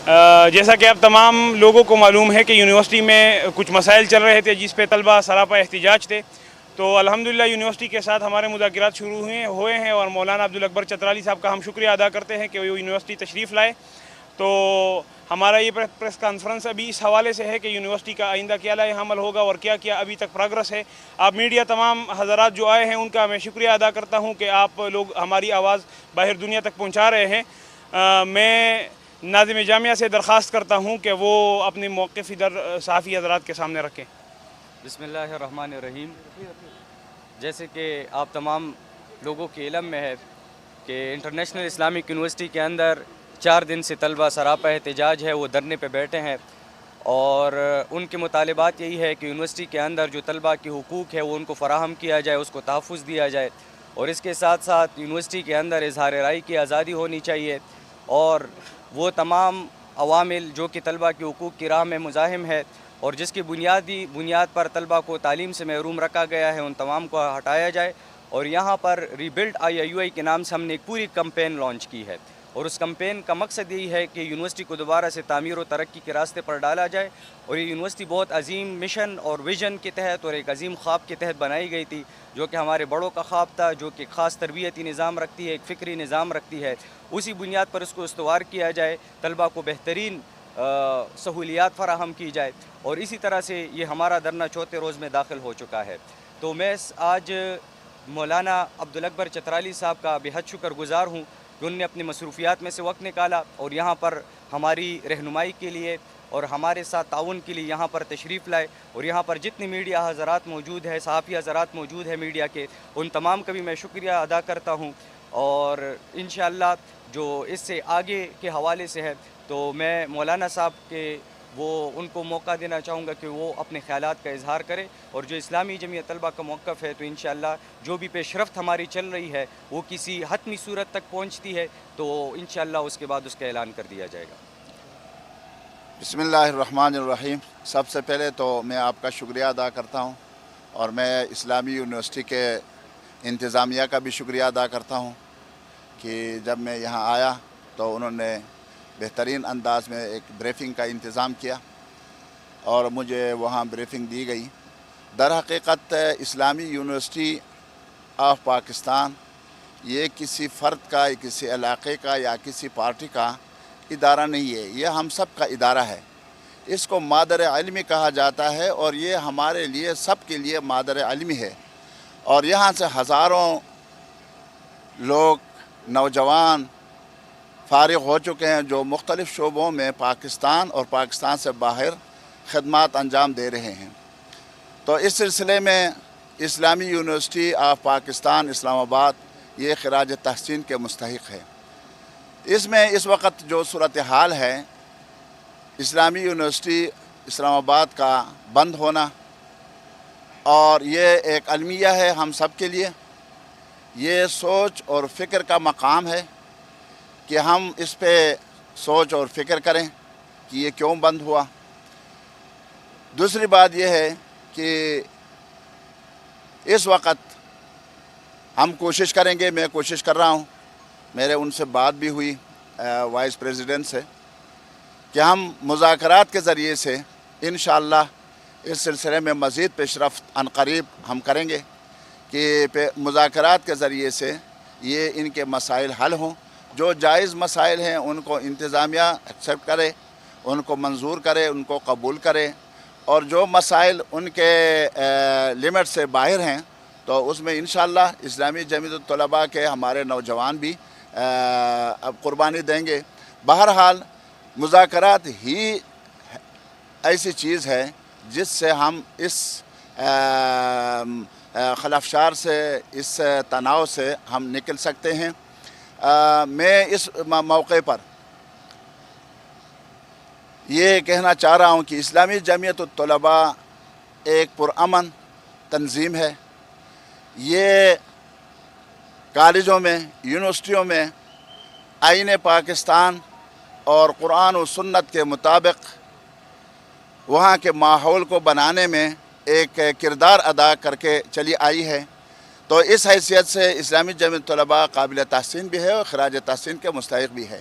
جیسا کہ اب تمام لوگوں کو معلوم ہے کہ یونیورسٹی میں کچھ مسائل چل رہے تھے جس پہ طلبہ سراپا احتجاج تھے، تو الحمدللہ یونیورسٹی کے ساتھ ہمارے مذاکرات شروع ہوئے ہیں اور مولانا عبدالاکبر چترالی صاحب کا ہم شکریہ ادا کرتے ہیں کہ وہ یونیورسٹی تشریف لائے۔ تو ہمارا یہ پریس کانفرنس ابھی اس حوالے سے ہے کہ یونیورسٹی کا آئندہ کیا لائحہ عمل ہوگا اور کیا کیا ابھی تک پروگرس ہے۔ آپ میڈیا تمام حضرات جو آئے ہیں ان کا میں شکریہ ادا کرتا ہوں کہ آپ لوگ ہماری آواز باہر دنیا تک پہنچا رہے ہیں۔ میں ناظم جامعہ سے درخواست کرتا ہوں کہ وہ اپنے موقف ادھر صحافی حضرات کے سامنے رکھیں۔ بسم اللہ الرحمن الرحیم۔ جیسے کہ آپ تمام لوگوں کے علم میں ہے کہ انٹرنیشنل اسلامک یونیورسٹی کے اندر 4 دن سے طلبہ سراپا احتجاج ہے، وہ دھرنے پہ بیٹھے ہیں اور ان کے مطالبات یہی ہے کہ یونیورسٹی کے اندر جو طلبہ کے حقوق ہے وہ ان کو فراہم کیا جائے، اس کو تحفظ دیا جائے، اور اس کے ساتھ ساتھ یونیورسٹی کے اندر اظہار رائے کی آزادی ہونی چاہیے، اور وہ تمام عوامل جو کہ طلبہ کے حقوق کی راہ میں مزاحم ہے اور جس کی بنیاد پر طلبہ کو تعلیم سے محروم رکھا گیا ہے، ان تمام کو ہٹایا جائے۔ اور یہاں پر ریبلڈ IIUI کے نام سے ہم نے ایک پوری کمپین لانچ کی ہے، اور اس کمپین کا مقصد یہی ہے کہ یونیورسٹی کو دوبارہ سے تعمیر و ترقی کے راستے پر ڈالا جائے، اور یہ یونیورسٹی بہت عظیم مشن اور ویژن کے تحت اور ایک عظیم خواب کے تحت بنائی گئی تھی، جو کہ ہمارے بڑوں کا خواب تھا، جو کہ خاص تربیتی نظام رکھتی ہے، ایک فکری نظام رکھتی ہے۔ اسی بنیاد پر اس کو استوار کیا جائے، طلبہ کو بہترین سہولیات فراہم کی جائے، اور اسی طرح سے یہ ہمارا دھرنا 4تھے روز میں داخل ہو چکا ہے۔ تو میں آج مولانا عبدالاکبر چترالی صاحب کا بے حد شکر گزار ہوں کہ ان نے اپنی مصروفیات میں سے وقت نکالا اور یہاں پر ہماری رہنمائی کے لیے اور ہمارے ساتھ تعاون کے لیے یہاں پر تشریف لائے، اور یہاں پر جتنی میڈیا حضرات موجود ہے، صحافی حضرات موجود ہیں میڈیا کے، ان تمام کا بھی میں شکریہ ادا کرتا ہوں۔ اور انشاءاللہ جو اس سے آگے کے حوالے سے ہے تو میں مولانا صاحب کے ان کو موقع دینا چاہوں گا کہ وہ اپنے خیالات کا اظہار کرے، اور جو اسلامی جمعیت طلبہ کا موقف ہے تو انشاءاللہ جو بھی پیش رفت ہماری چل رہی ہے وہ کسی حتمی صورت تک پہنچتی ہے تو انشاءاللہ اس کے بعد اس کا اعلان کر دیا جائے گا۔ بسم اللہ الرحمن الرحیم۔ سب سے پہلے تو میں آپ کا شکریہ ادا کرتا ہوں، اور میں اسلامی یونیورسٹی کے انتظامیہ کا بھی شکریہ ادا کرتا ہوں کہ جب میں یہاں آیا تو انہوں نے بہترین انداز میں ایک بریفنگ کا انتظام کیا اور مجھے وہاں بریفنگ دی گئی۔ در حقیقت اسلامی یونیورسٹی آف پاکستان یہ کسی فرد کا، کسی علاقے کا یا کسی پارٹی کا ادارہ نہیں ہے، یہ ہم سب کا ادارہ ہے۔ اس کو مادر علمی کہا جاتا ہے اور یہ ہمارے لیے سب کے لیے مادر علمی ہے، اور یہاں سے ہزاروں لوگ نوجوان فارغ ہو چکے ہیں جو مختلف شعبوں میں پاکستان اور پاکستان سے باہر خدمات انجام دے رہے ہیں۔ تو اس سلسلے میں اسلامی یونیورسٹی آف پاکستان اسلام آباد یہ خراج تحسین کے مستحق ہے۔ اس میں اس وقت جو صورتحال ہے، اسلامی یونیورسٹی اسلام آباد کا بند ہونا، اور یہ ایک المیہ ہے ہم سب کے لیے، یہ سوچ اور فکر کا مقام ہے کہ ہم اس پہ سوچ اور فکر کریں کہ یہ کیوں بند ہوا۔ دوسری بات یہ ہے کہ اس وقت ہم کوشش کریں گے، میں کوشش کر رہا ہوں، میرے ان سے بات بھی ہوئی وائس پریزیڈنٹ سے، کہ ہم مذاکرات کے ذریعے سے انشاءاللہ اس سلسلے میں مزید پیش رفت عنقریب ہم کریں گے کہ مذاکرات کے ذریعے سے یہ ان کے مسائل حل ہوں۔ جو جائز مسائل ہیں ان کو انتظامیہ ایکسیپٹ کرے، ان کو منظور کرے، ان کو قبول کرے، اور جو مسائل ان کے لمٹ سے باہر ہیں تو اس میں انشاءاللہ اسلامی جمعیت الطلباء کے ہمارے نوجوان بھی اب قربانی دیں گے۔ بہرحال مذاکرات ہی ایسی چیز ہے جس سے ہم اس خلفشار سے، اس تناؤ سے ہم نکل سکتے ہیں۔ میں اس موقع پر یہ کہنا چاہ رہا ہوں کہ اسلامی جمعیت الطلباء ایک پرامن تنظیم ہے۔ یہ کالجوں میں، یونیورسٹیوں میں آئین پاکستان اور قرآن و سنت کے مطابق وہاں کے ماحول کو بنانے میں ایک کردار ادا کر کے چلی آئی ہے۔ تو اس حیثیت سے اسلامی جمعیت طلباء قابل تحسین بھی ہے اور خراج تحسین کے مستحق بھی ہے۔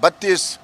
32